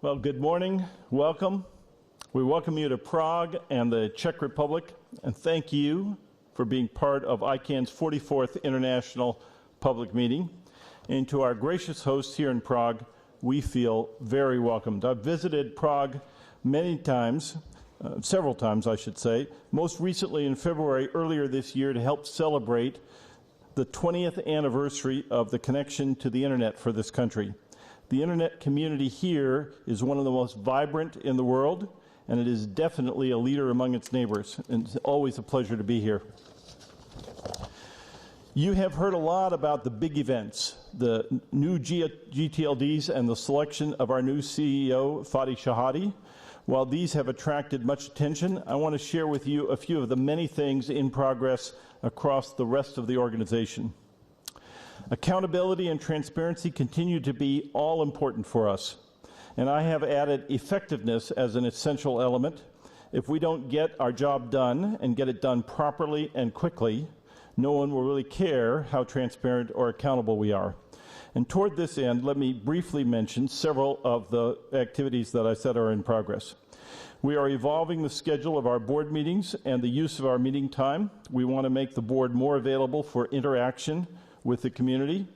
Well, good morning. Welcome. We welcome you to Prague and the Czech Republic, and thank you for being part of ICANN's 44th International Public Meeting. And to our gracious hosts here in Prague, we feel very welcomed. I've visited Prague many times, several times I should say, most recently in February earlier this year to help celebrate the 20th anniversary of the connection to the internet for this country. The internet community here is one of the most vibrant in the world, and it is definitely a leader among its neighbors. And it's always a pleasure to be here. You have heard a lot about the big events, the new GTLDs and the selection of our new CEO, Fadi Shahadi. While these have attracted much attention, I want to share with you a few of the many things in progress across the rest of the organization. Accountability and transparency continue to be all important for us, and I have added effectiveness as an essential element. If we don't get our job done and get it done properly and quickly, no one will really care how transparent or accountable we are. And toward this end, let me briefly mention several of the activities that I said are in progress. We are evolving the schedule of our board meetings and the use of our meeting time. We want to make the board more available for interaction with the community.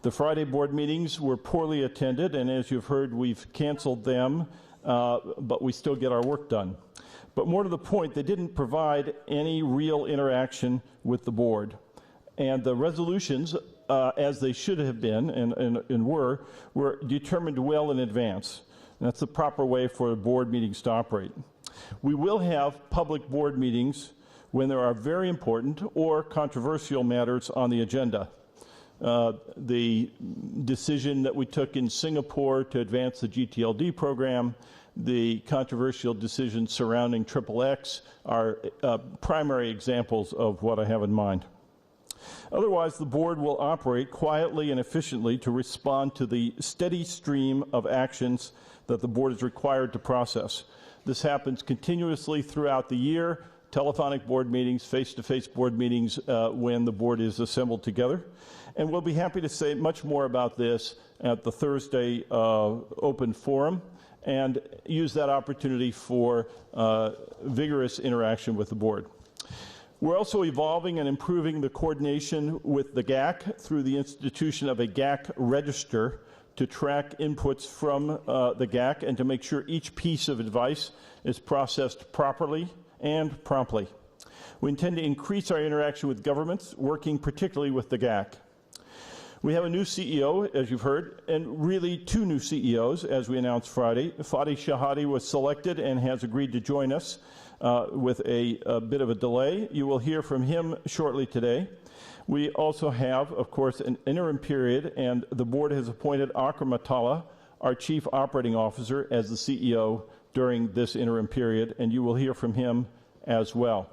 The Friday board meetings were poorly attended, and as you've heard, we've canceled them, but we still get our work done. But more to the point, they didn't provide any real interaction with the board. And the resolutions, as they should have been and were determined well in advance. And that's the proper way for board meetings to operate. We will have public board meetings when there are very important or controversial matters on the agenda. The decision that we took in Singapore to advance the GTLD program, the controversial decisions surrounding XXX are primary examples of what I have in mind. Otherwise, the board will operate quietly and efficiently to respond to the steady stream of actions that the board is required to process. This happens continuously throughout the year, telephonic board meetings, face-to-face board meetings when the board is assembled together. And we'll be happy to say much more about this at the Thursday open forum and use that opportunity for vigorous interaction with the board. We're also evolving and improving the coordination with the GAC through the institution of a GAC register to track inputs from the GAC and to make sure each piece of advice is processed properly and promptly. We intend to increase our interaction with governments, working particularly with the GAC. We have a new CEO, as you've heard, and really two new CEOs, as we announced Friday. Fadi Shahadi was selected and has agreed to join us with a bit of a delay. You will hear from him shortly today. We also have, of course, an interim period, and the board has appointed Akram Attallah, our Chief Operating Officer, as the CEO during this interim period, and you will hear from him as well.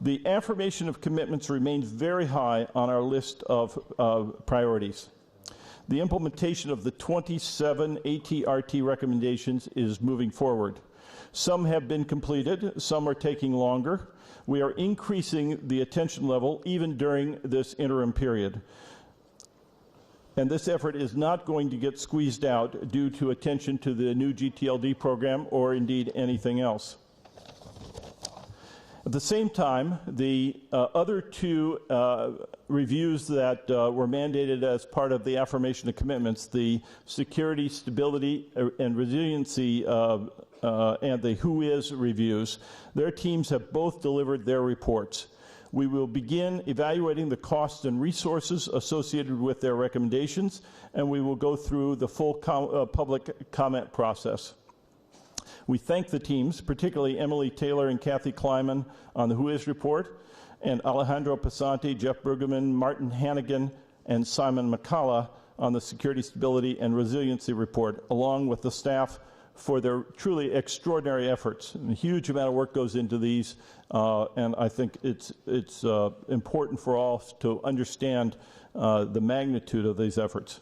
The affirmation of commitments remains very high on our list of priorities. The implementation of the 27 ATRT recommendations is moving forward. Some have been completed, some are taking longer. We are increasing the attention level even during this interim period. And this effort is not going to get squeezed out due to attention to the new GTLD program or indeed anything else. At the same time, the other two reviews that were mandated as part of the affirmation of commitments, the security, stability, and resiliency and the Who Is reviews, their teams have both delivered their reports. We will begin evaluating the costs and resources associated with their recommendations, and we will go through the full public comment process. We thank the teams, particularly Emily Taylor and Kathy Kleiman on the Who Is report, and Alejandro Passanti, Jeff Bergerman, Martin Hannigan, and Simon McCullough on the Security, Stability, and Resiliency report, along with the staff for their truly extraordinary efforts. And a huge amount of work goes into these, and I think it's important for all to understand the magnitude of these efforts.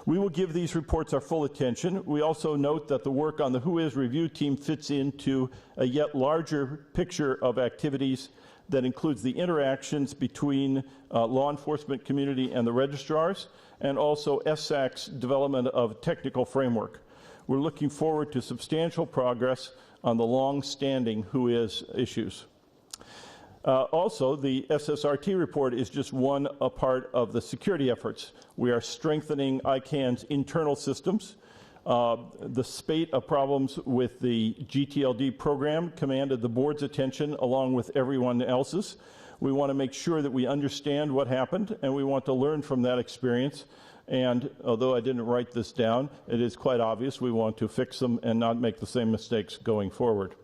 We will give these reports our full attention. We also note that the work on the Who Is review team fits into a yet larger picture of activities that includes the interactions between law enforcement community and the registrars, and also SAC's development of technical framework. we're looking forward to substantial progress on the long-standing who is issues. Also, the SSRT report is just one part of the security efforts. We are strengthening ICANN's internal systems. The spate of problems with the GTLD program commanded the board's attention along with everyone else's. We want to make sure that we understand what happened, and we want to learn from that experience. And although I didn't write this down, it is quite obvious we want to fix them and not make the same mistakes going forward.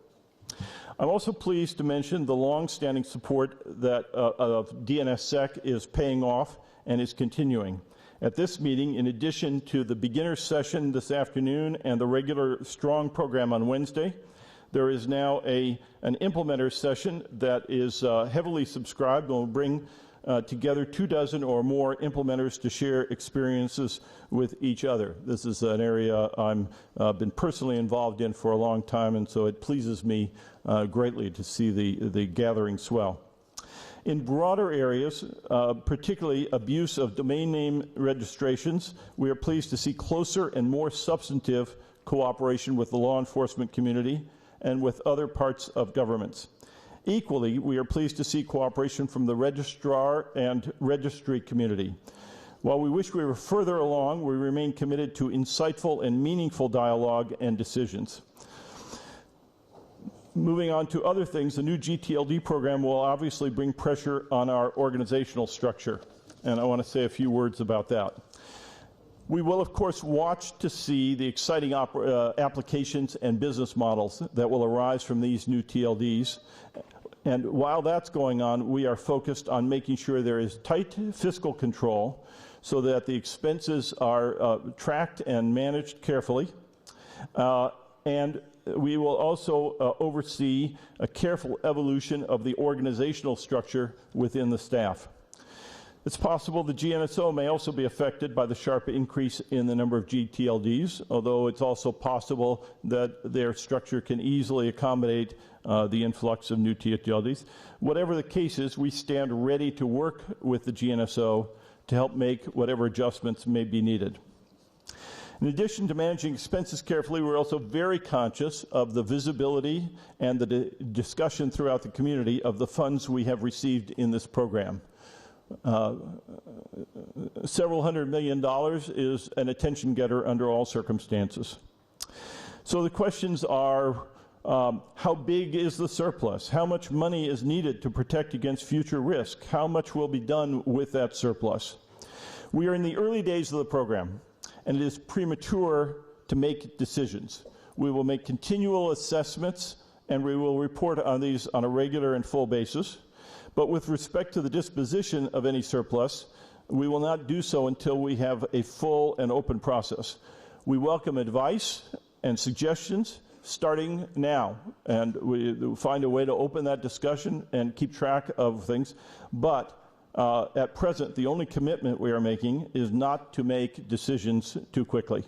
I'm also pleased to mention the long-standing support that of DNSSEC is paying off and is continuing. At this meeting, in addition to the beginner session this afternoon and the regular strong program on Wednesday, there is now an implementer session that is heavily subscribed and will bring together 24 or more implementers to share experiences with each other. This is an area I've been personally involved in for a long time, and so it pleases me greatly to see the gathering swell. In broader areas, particularly abuse of domain name registrations, we are pleased to see closer and more substantive cooperation with the law enforcement community and with other parts of governments. Equally, we are pleased to see cooperation from the registrar and registry community. While we wish we were further along, we remain committed to insightful and meaningful dialogue and decisions. Moving on to other things, the new GTLD program will obviously bring pressure on our organizational structure, and I want to say a few words about that. We will, of course, watch to see the exciting applications and business models that will arise from these new TLDs. And while that's going on, we are focused on making sure there is tight fiscal control so that the expenses are tracked and managed carefully. And we will also oversee a careful evolution of the organizational structure within the staff. It's possible the GNSO may also be affected by the sharp increase in the number of GTLDs, although it's also possible that their structure can easily accommodate the influx of new TLDs. Whatever the case is, we stand ready to work with the GNSO to help make whatever adjustments may be needed. In addition to managing expenses carefully, we're also very conscious of the visibility and the discussion throughout the community of the funds we have received in this program. Several $100 million is an attention getter under all circumstances. So the questions are, how big is the surplus? How much money is needed to protect against future risk? How much will be done with that surplus? We are in the early days of the program, and it is premature to make decisions. We will make continual assessments, and we will report on these on a regular and full basis. But with respect to the disposition of any surplus, we will not do so until we have a full and open process. We welcome advice and suggestions starting now, and we find a way to open that discussion and keep track of things. But at present, the only commitment we are making is not to make decisions too quickly.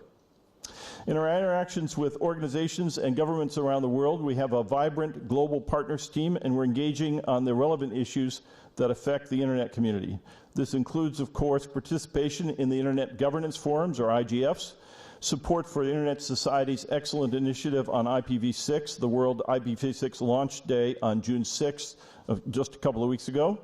In our interactions with organizations and governments around the world, we have a vibrant global partners team, and we're engaging on the relevant issues that affect the Internet community. This includes, of course, participation in the Internet Governance Forums, or IGFs, support for the Internet Society's excellent initiative on IPv6, the World IPv6 Launch Day on June 6th, just a couple of weeks ago.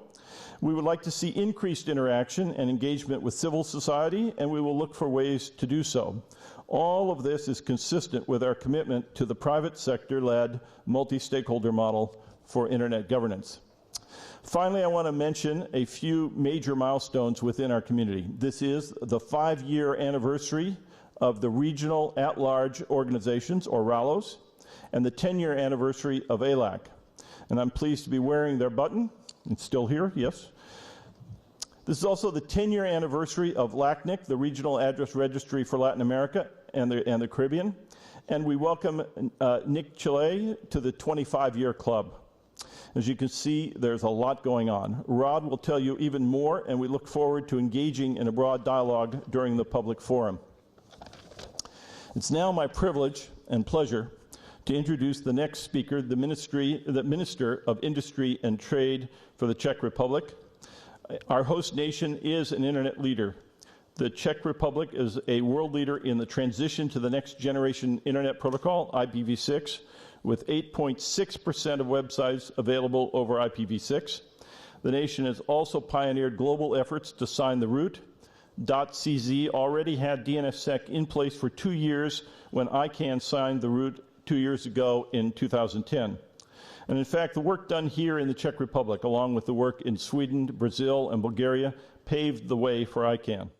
We would like to see increased interaction and engagement with civil society, and we will look for ways to do so. All of this is consistent with our commitment to the private sector-led multi-stakeholder model for Internet governance. Finally, I want to mention a few major milestones within our community. This is the 5-year anniversary of the Regional At-Large Organizations, or RALOs, and the 10-year anniversary of ALAC. And I'm pleased to be wearing their button. It's still here, yes. This is also the 10-year anniversary of LACNIC, the Regional Address Registry for Latin America and the Caribbean. And we welcome Nick Chile to the 25-year club. As you can see, there's a lot going on. Rod will tell you even more, and we look forward to engaging in a broad dialogue during the public forum. It's now my privilege and pleasure to introduce the next speaker, the Minister of Industry and Trade for the Czech Republic. Our host nation is an Internet leader. The Czech Republic is a world leader in the transition to the next generation Internet protocol, IPv6, with 8.6% of websites available over IPv6. The nation has also pioneered global efforts to sign the root. .cz already had DNSSEC in place for 2 years when ICANN signed the root 2 years ago in 2010. And in fact, the work done here in the Czech Republic, along with the work in Sweden, Brazil, and Bulgaria, paved the way for ICANN.